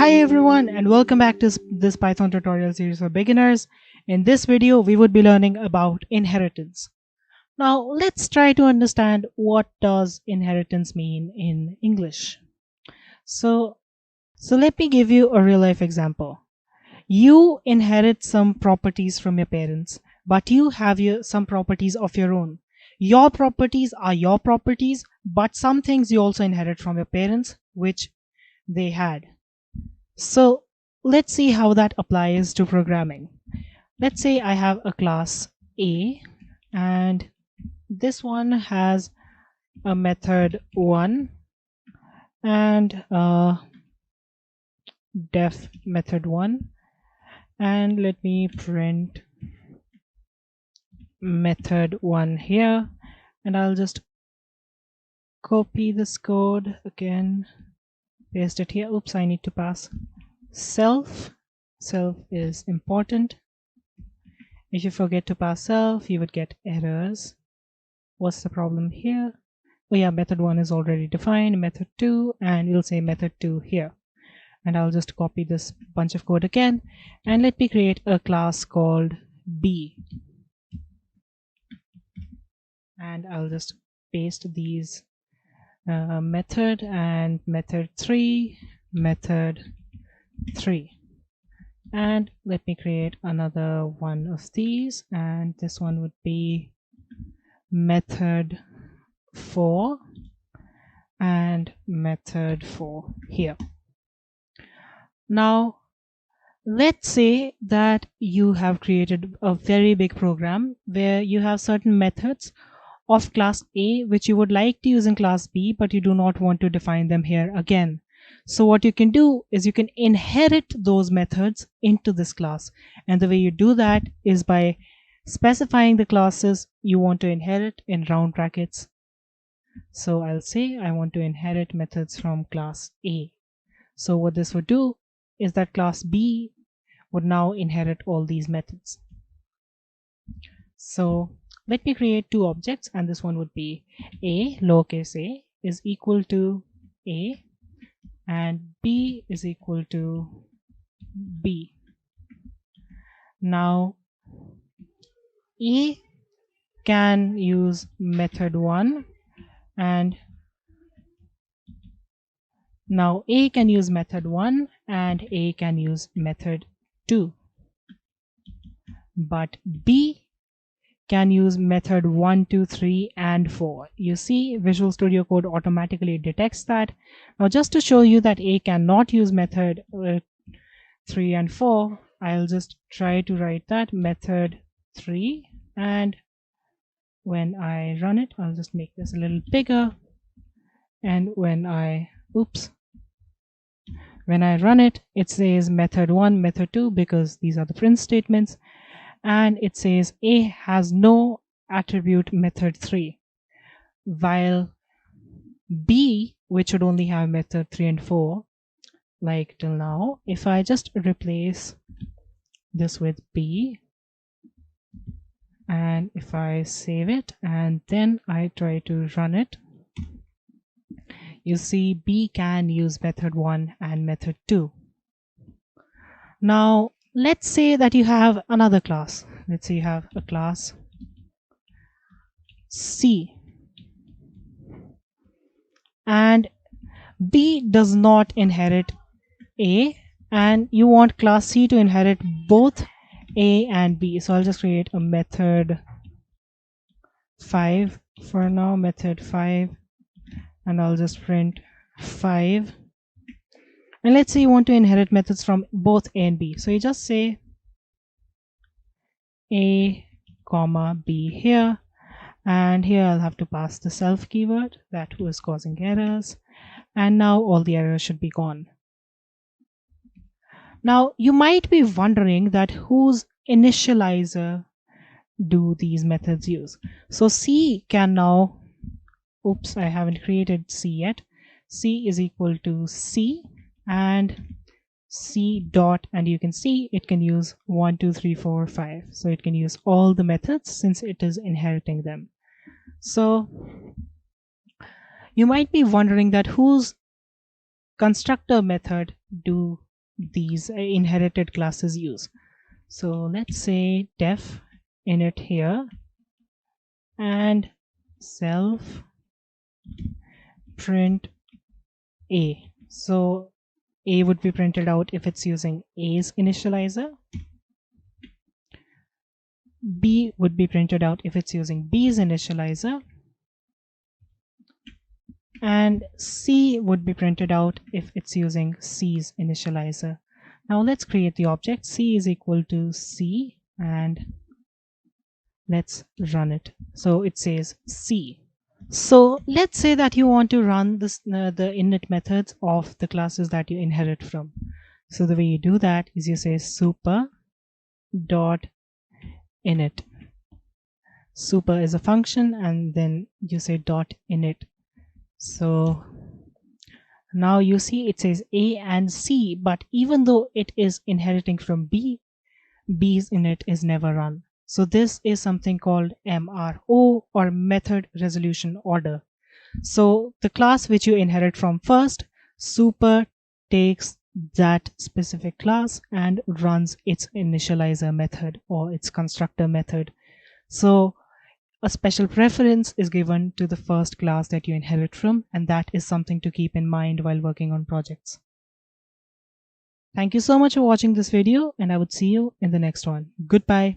Hi everyone and welcome back to this Python tutorial series for beginners. In this video we would be learning about inheritance. Now let's try to understand what does inheritance mean in English. So let me give you a real life example. You inherit some properties from your parents, but you have some properties of your own. Your properties are your properties, but some things you also inherit from your parents which they had. So let's see how that applies to programming. Let's say I have a class A and this one has a method 1 and def method 1, and let me print method 1 here, and I'll just copy this code again, paste it here. Oops, I need to pass self. Self is important. If you forget to pass self, you would get errors. What's the problem here? Oh yeah, method 1 is already defined, method 2, and you'll say method 2 here. And I'll just copy this bunch of code again, and let me create a class called B. And I'll just paste these method and method 3, method 3. And let me create another one of these, and this one would be method 4 and method 4 here. Now let's say that you have created a very big program where you have certain methods of class A which you would like to use in class B, but you do not want to define them here again. So what you can do is you can inherit those methods into this class, and the way you do that is by specifying the classes you want to inherit in round brackets. So I'll say I want to inherit methods from class A. So what this would do is that class B would now inherit all these methods. So let me create two objects, and this one would be A, lowercase a, is equal to A, and B is equal to B. Now A can use method 1, and now A can use method 1 and A can use method 2, but B can use method 1, 2, 3 and 4. You see, Visual Studio Code automatically detects that. Now just to show you that A cannot use method 3 and 4, I'll just try to write that method 3, and when I run it, I'll just make this a little bigger, and when I run it, it says method 1, method 2, because these are the print statements, and it says A has no attribute method 3, while B, which should only have method 3 and 4 like till now, if I just replace this with B and if I save it and then I try to run it, you see B can use method 1 and method 2. Now let's say that you have another class. Let's say you have a class C, and B does not inherit A, and you want class C to inherit both A and B. So I'll just create a method 5 for now, method 5, and I'll just print 5. And let's say you want to inherit methods from both A and B. So you just say A comma B here, and here I'll have to pass the self keyword that was causing errors, and now all the errors should be gone. Now you might be wondering that whose initializer do these methods use? So C can now, oops, I haven't created C yet. C is equal to C and C dot, and you can see it can use 1, 2, 3, 4, 5. So it can use all the methods since it is inheriting them. So you might be wondering that whose constructor method do these inherited classes use. So let's say def init here and self print a. So a would be printed out if it's using a's initializer. B would be printed out if it's using b's initializer. And C would be printed out if it's using C's initializer. Now let's create the object. C is equal to C and let's run it. So it says C. So let's say that you want to run this, the init methods of the classes that you inherit from. So the way you do that is you say super dot init. Super is a function and then you say dot init. So now you see it says A and C, but even though it is inheriting from B, B's init is never run. So this is something called MRO, or method resolution order. So the class which you inherit from first, super takes that specific class and runs its initializer method or its constructor method. So a special preference is given to the first class that you inherit from, and that is something to keep in mind while working on projects. Thank you so much for watching this video, and I would see you in the next one. Goodbye.